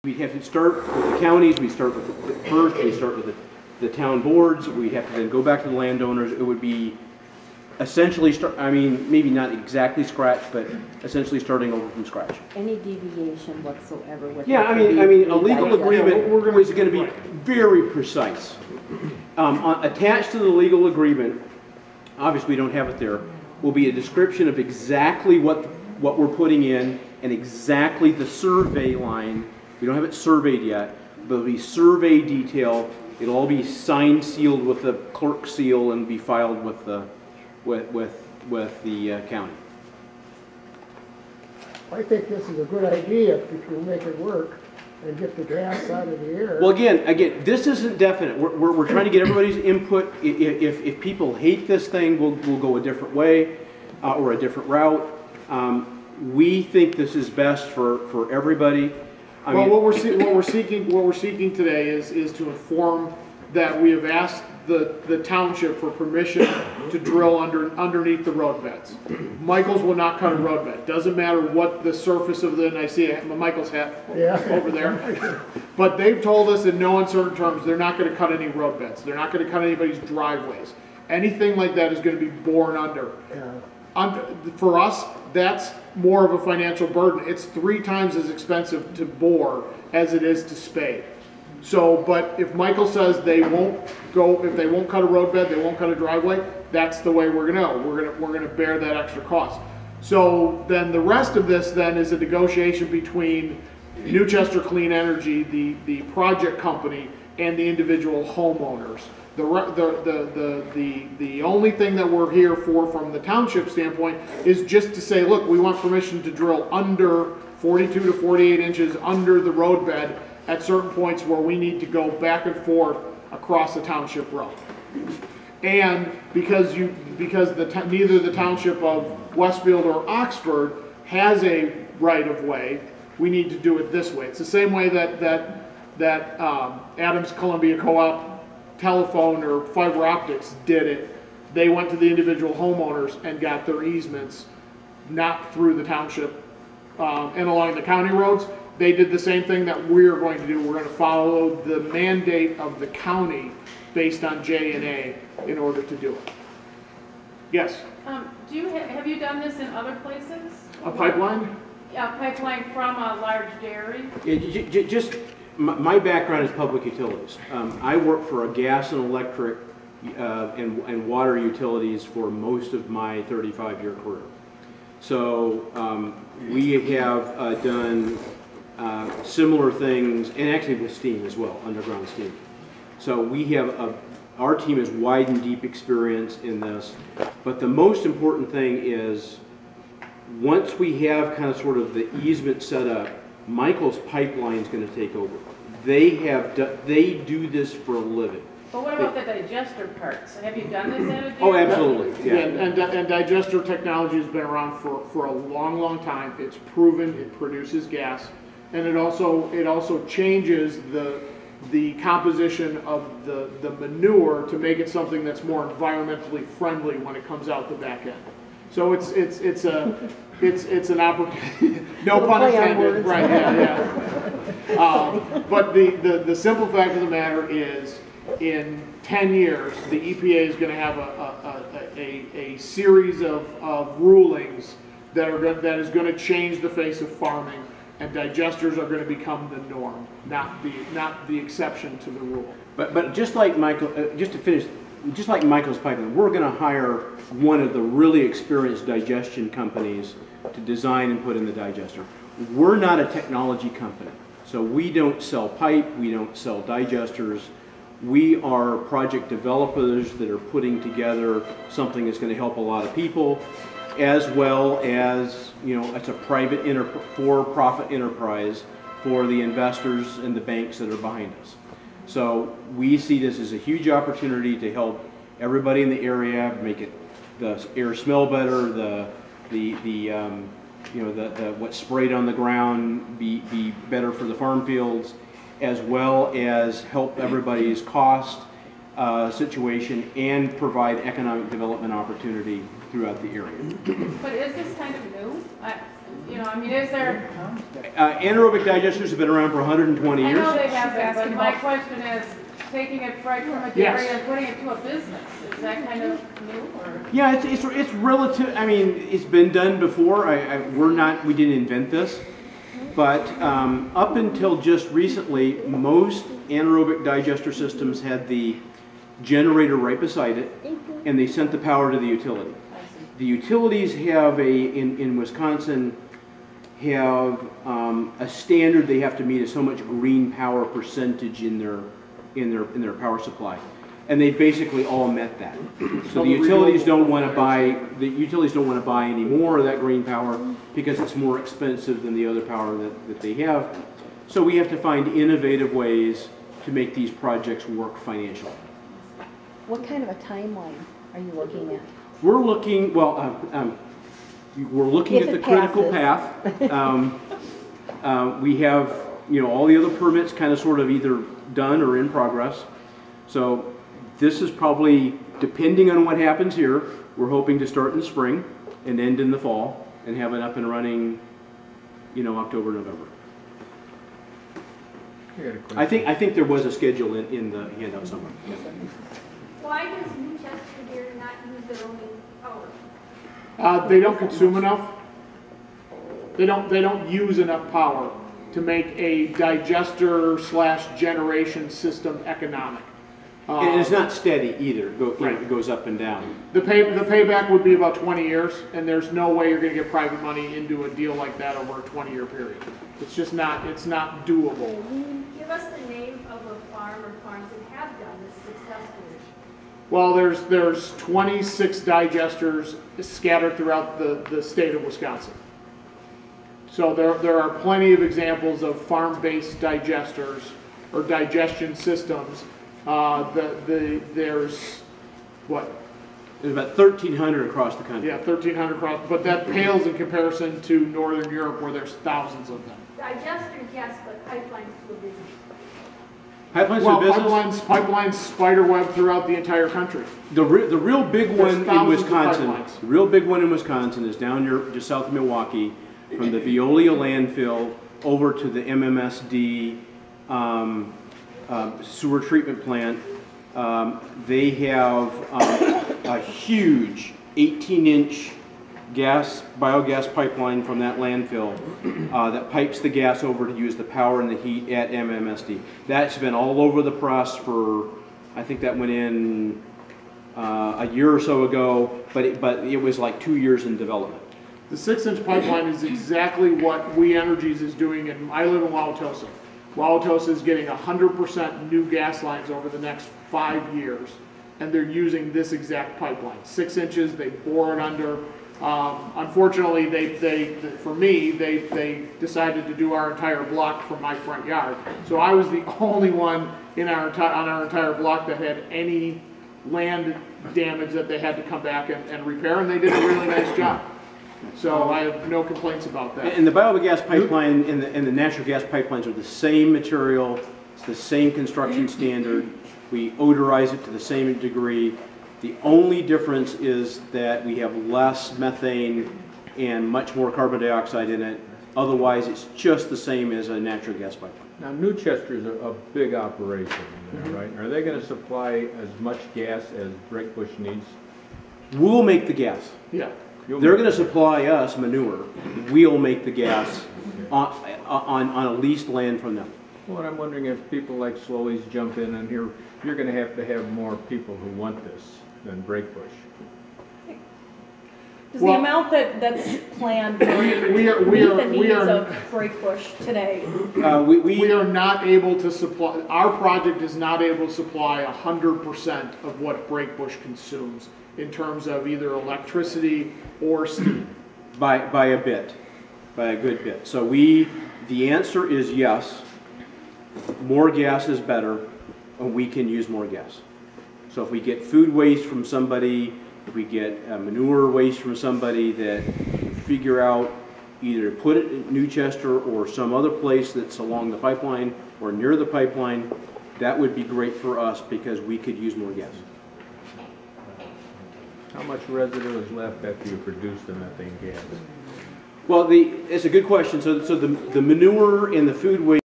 we have to start with the counties, we start with first, we start with the town boards, we have to then go back to the landowners. It would be essentially, I mean, maybe not exactly scratch, but essentially starting over from scratch. Any deviation whatsoever. Yeah, I mean, a legal agreement is going to be very precise. Attached to the legal agreement, obviously we don't have it there, will be a description of exactly what we're putting in and exactly the survey line. We don't have it surveyed yet, but it'll be survey detail. It'll all be signed, sealed with the clerk seal, and be filed with the county. I think this is a good idea if you make it work and get the gas out of the air. Well, again, this isn't definite. We're trying to get everybody's input. If people hate this thing, we'll go a different way or a different route. We think this is best for everybody. What we're seeking today is to inform that we have asked the township for permission to drill underneath the road beds. Michael's will not cut a road bed. Doesn't matter what the surface of and I see Michael's hat over there. But they've told us in no uncertain terms they're not going to cut any road beds. They're not going to cut anybody's driveways. Anything like that is going to be borne under. For us, that's more of a financial burden. It's 3 times as expensive to bore as it is to spade. So, but if Michael says they won't go, if they won't cut a road bed, they won't cut a driveway, that's the way we're gonna go. We're gonna bear that extra cost. So then the rest of this then is a negotiation between Newchester Clean Energy, the project company, and the individual homeowners. The only thing that we're here for from the township standpoint is just to say, look, we want permission to drill under 42 to 48 inches under the road bed at certain points where we need to go back and forth across the township road. And because neither the township of Westfield or Oxford has a right-of-way, we need to do it this way. It's the same way that Adams Columbia Co-op telephone or fiber optics did it. They went to the individual homeowners and got their easements, not through the township and along the county roads. They did the same thing that we're going to do. We're going to follow the mandate of the county based on J&A in order to do it. Yes? Have you done this in other places? A pipeline? Yeah, a pipeline from a large dairy? Just my background is public utilities. I worked for a gas and electric and water utilities for most of my 35-year career. So we have done similar things, and actually with steam as well, underground steam. So we have our team has wide and deep experience in this, but the most important thing is once we have kind of sort of the easement set up, Michael's pipeline is going to take over. They do this for a living. But what about the digester parts? Have you done this at a dairy? Oh, absolutely. Yeah. And digester technology has been around for a long, long time. It's proven. It produces gas, and it also changes the composition of the manure to make it something that's more environmentally friendly when it comes out the back end. So it's an opportunity. No pun intended. Right? Yeah. But the simple fact of the matter is, in 10 years, the EPA is going to have a series of rulings that is going to change the face of farming, and digesters are going to become the norm, not the exception to the rule. But just like Michael, just to finish, just like Michael's pipeline, we're going to hire one of the really experienced digestion companies to design and put in the digester. We're not a technology company, so we don't sell pipe, we don't sell digesters. We are project developers that are putting together something that's going to help a lot of people, as well as, you know, it's a private for-profit enterprise for the investors and the banks that are behind us. So we see this as a huge opportunity to help everybody in the area, make it the air smell better, what's sprayed on the ground be better for the farm fields, as well as help everybody's cost situation and provide economic development opportunity throughout the area. But is this kind of new? You know, I mean, is there, Anaerobic digesters have been around for 120 I years. know they have that, but my question is, taking it right from a dairy Yes. and putting it to a business, is that kind of new, or? Yeah, it's relative. I mean, it's been done before. We didn't invent this, but up until just recently, most anaerobic digester systems had the generator right beside it, and they sent the power to the utility. The utilities have in Wisconsin have a standard they have to meet of so much green power percentage in their power supply, and they basically all met that. So the utilities don't want to buy any more of that green power because it's more expensive than the other power that they have. So we have to find innovative ways to make these projects work financially. What kind of a timeline are you looking at? We're looking, we're looking If at the it critical passes. path. We have, all the other permits kind of sort of either done or in progress. So this is probably, depending on what happens here, we're hoping to start in the spring and end in the fall and have it up and running, October, November. I think there was a schedule in the handout somewhere. Yeah. Why does Newchester Dairy not use their own power? They don't consume enough. They don't use enough power to make a digester / generation system economic. And it's not steady either. Right. It goes up and down. The payback would be about 20 years, and there's no way you're going to get private money into a deal like that over a 20-year period. It's just not. It's not doable. Give us the name of a farm or farms that have done this successfully. Well, there's 26 digesters scattered throughout the state of Wisconsin. So there are plenty of examples of farm-based digesters or digestion systems. There's what? There's about 1,300 across the country. Yeah, 1,300 across, but that pales in comparison to Northern Europe where there's thousands of them. Digesters, yes, but pipelines to a business. Pipelines Well, to business. pipelines spiderweb throughout the entire country. The real big one in thousands of Wisconsin. pipelines. The real big one in Wisconsin is down here just south of Milwaukee, from the Veolia landfill over to the MMSD sewer treatment plant. They have a huge 18-inch biogas pipeline from that landfill that pipes the gas over to use the power and the heat at MMSD. That's been all over the press for, I think that went in a year or so ago, but it was like 2 years in development. The 6-inch pipeline is exactly what We Energies is doing, and I live in Wauwatosa. Wauwatosa is getting 100% new gas lines over the next 5 years, and they're using this exact pipeline. 6 inches, they bore it under. Unfortunately, for me, they decided to do our entire block from my front yard. So I was the only one on our entire block that had any land damage that they had to come back and repair, and they did a really nice job. So I have no complaints about that. And the biogas pipeline and the natural gas pipelines are the same material. It's the same construction standard. We odorize it to the same degree. The only difference is that we have less methane and much more carbon dioxide in it. Otherwise, it's just the same as a natural gas pipeline. Now, Newchester is a big operation, right? Are they going to supply as much gas as Brakebush needs? We'll make the gas. Yeah. They're going to supply us manure. We'll make the gas on a leased land from them. Well, I'm wondering if people like Slowies jump in, and you're going to have more people who want this than Brakebush. Does Well- the amount that's planned for We are meet the needs of Brakebush today? We are not able to supply, our project is not able to supply 100% of what Brakebush consumes in terms of either electricity or steam. By a bit, by a good bit. So the answer is yes. More gas is better, and we can use more gas. So if we get food waste from somebody, if we get manure waste from somebody that figure out either put it in Newchester or some other place that's along the pipeline or near the pipeline, that would be great for us because we could use more gas. How much residue is left after you produce the methane gas? Well, it's a good question. So the manure and the food waste